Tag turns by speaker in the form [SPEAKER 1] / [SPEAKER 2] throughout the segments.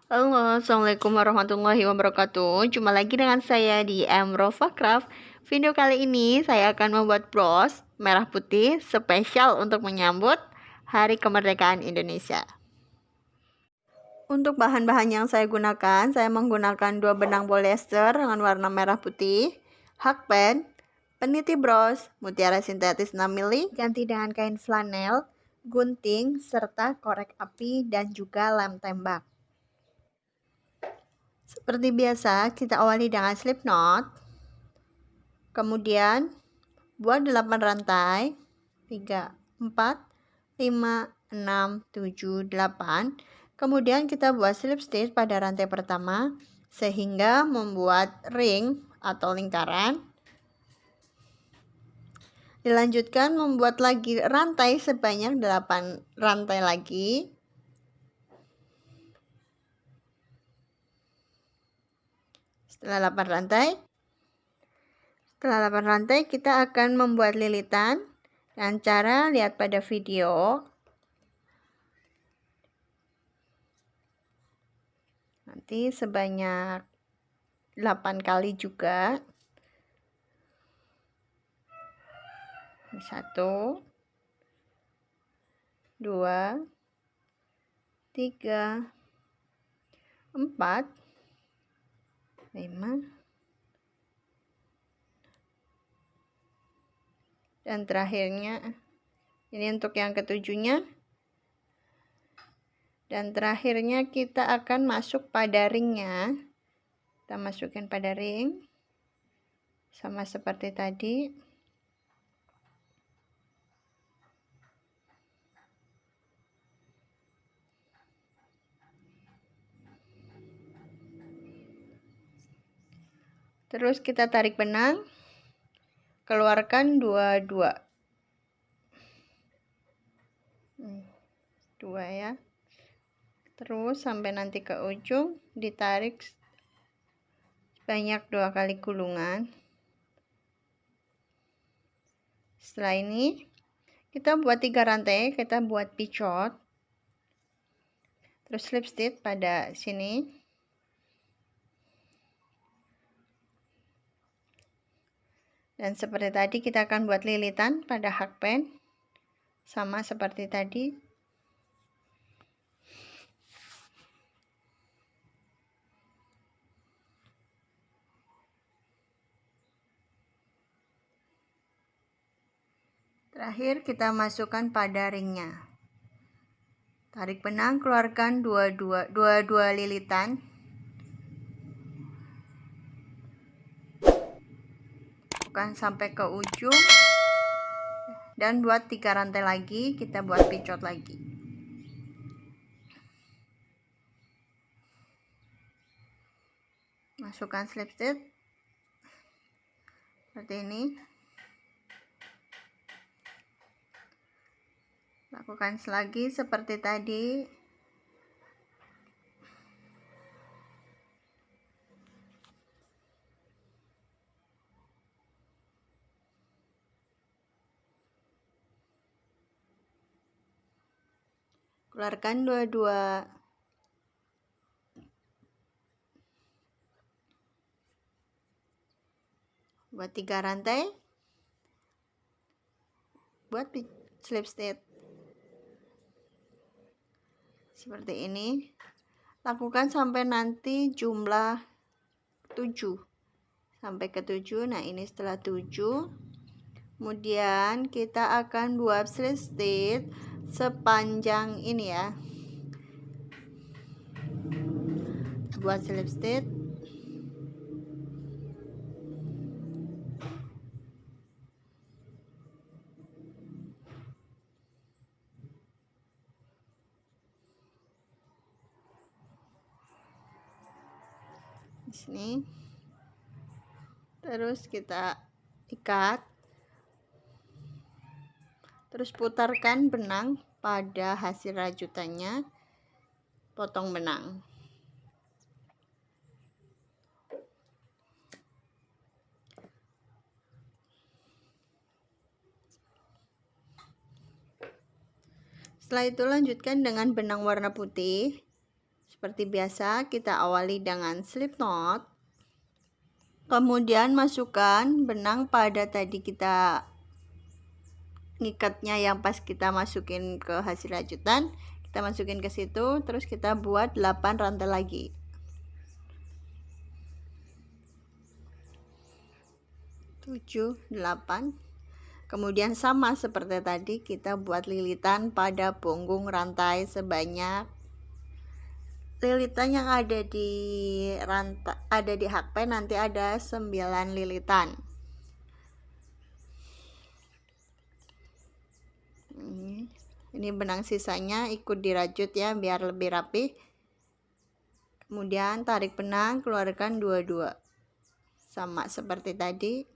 [SPEAKER 1] Halo, Assalamualaikum warahmatullahi wabarakatuh. Jumpa lagi dengan saya di Rofa Craft. Video kali ini saya akan membuat bros merah putih spesial untuk menyambut Hari Kemerdekaan Indonesia. Untuk bahan-bahan yang saya gunakan, saya menggunakan 2 benang polyester dengan warna merah putih, hakpen, peniti bros, mutiara sintetis 6 mili, ganti dengan kain flanel, gunting, serta korek api dan juga lem tembak. Seperti biasa, kita awali dengan slip knot. Kemudian buat 8 rantai. 3, 4, 5, 6, 7, 8. Kemudian kita buat slip stitch pada rantai pertama sehingga membuat ring atau lingkaran. Dilanjutkan membuat lagi rantai sebanyak 8 rantai lagi. Setelah 8 rantai kita akan membuat lilitan dengan cara lihat pada video. Nanti sebanyak 8 kali juga. 1, 2, 3, 4, 5, dan terakhirnya ini untuk yang ketujuhnya. Dan terakhirnya kita akan masuk pada ringnya. Kita masukin pada ring sama seperti tadi. Terus kita tarik benang, keluarkan 2 ya. Terus sampai nanti ke ujung ditarik sebanyak 2 kali gulungan. Setelah ini kita buat 3 rantai, kita buat picot. Terus slip stitch pada sini. Dan seperti tadi kita akan buat lilitan pada hakpen. Sama seperti tadi. Terakhir kita masukkan pada ringnya. Tarik benang, keluarkan 2 lilitan. Bukan sampai ke ujung. Dan buat 3 rantai lagi, kita buat picot lagi. Masukkan slip stitch seperti ini. Lakukan lagi seperti tadi. Keluarkan 2. Buat 3 rantai. Buat slip stitch seperti ini. Lakukan sampai nanti jumlah 7. Sampai ke 7. Nah, ini setelah 7. Kemudian kita akan buat slip stitch sepanjang ini ya. Buat slip stitch. Di sini. Terus kita ikat. Terus putarkan benang pada hasil rajutannya. Potong benang. Setelah itu lanjutkan dengan benang warna putih Seperti biasa, kita awali dengan slip knot. Kemudian masukkan benang pada tadi kita ngikatnya yang pas kita masukin ke hasil rajutan, kita masukin ke situ, terus kita buat 8 rantai lagi. 7, 8. Kemudian sama seperti tadi, kita buat lilitan pada punggung rantai sebanyak lilitan yang ada di rantai, ada di hakpen nanti ada 9 lilitan. Ini benang sisanya ikut dirajut ya biar lebih rapi. Kemudian tarik benang, keluarkan dua-dua. Sama seperti tadi.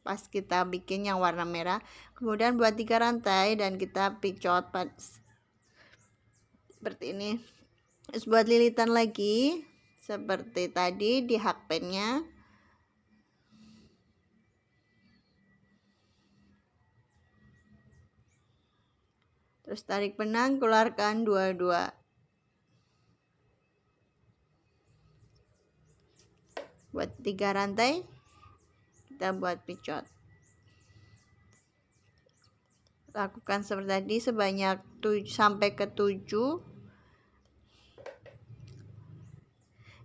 [SPEAKER 1] Pas kita bikin yang warna merah, kemudian buat 3 rantai dan kita picot seperti ini. Terus buat lilitan lagi seperti tadi di hakpennya. Terus tarik benang, keluarkan dua-dua. Buat 3 rantai, kita buat picot. Lakukan seperti tadi sebanyak 7 sampai ke 7.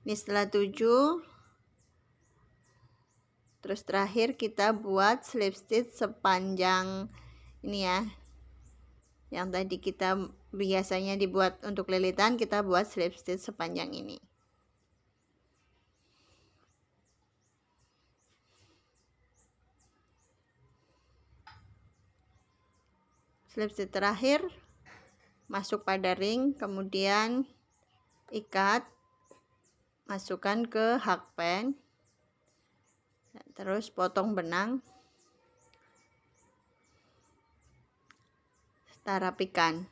[SPEAKER 1] Ini setelah 7, terus terakhir kita buat slip stitch sepanjang ini ya. Yang tadi kita biasanya dibuat untuk lilitan, kita buat slip stitch sepanjang ini. Slip stitch terakhir masuk pada ring, kemudian ikat, masukkan ke hakpen, terus potong benang, kita rapikan.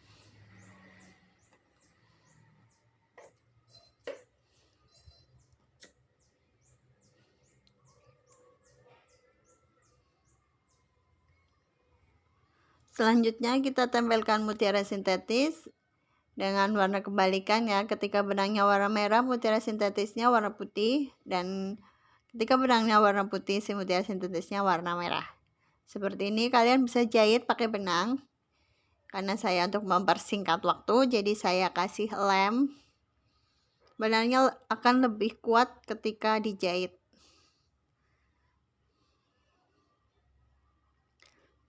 [SPEAKER 1] Selanjutnya kita tempelkan mutiara sintetis dengan warna kebalikan ya. Ketika benangnya warna merah, mutiara sintetisnya warna putih, dan ketika benangnya warna putih, si mutiara sintetisnya warna merah. Seperti ini. Kalian bisa jahit pakai benang. Karena saya untuk mempersingkat waktu, jadi saya kasih lem. Benangnya akan lebih kuat ketika dijahit.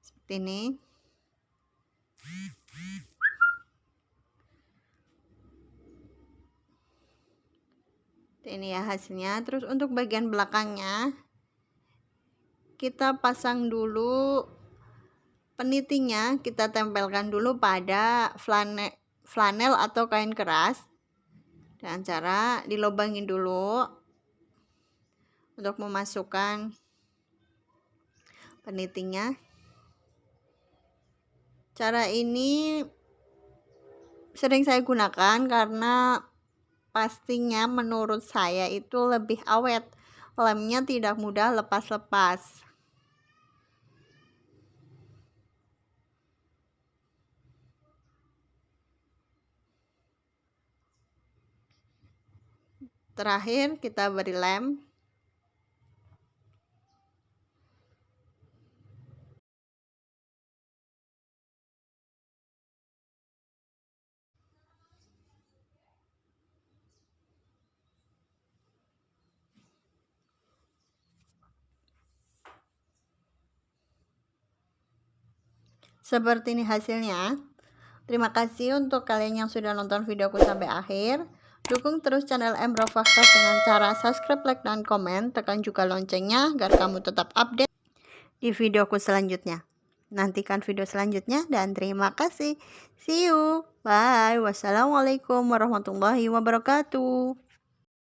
[SPEAKER 1] Seperti ini. Ini ya hasilnya. Terus untuk bagian belakangnya kita pasang dulu penitinya, kita tempelkan dulu pada flanel atau kain keras dengan cara dilobangin dulu untuk memasukkan penitinya. Cara ini sering saya gunakan karena pastinya menurut saya itu lebih awet. Lemnya tidak mudah lepas-lepas. Terakhir kita beri lem. Seperti ini hasilnya. Terima kasih untuk kalian yang sudah nonton videoku sampai akhir. Dukung terus channel Emrova Craft dengan cara subscribe, like, dan komen. Tekan juga loncengnya agar kamu tetap update di videoku selanjutnya. Nantikan video selanjutnya dan terima kasih. See you. Bye. Wassalamualaikum warahmatullahi wabarakatuh.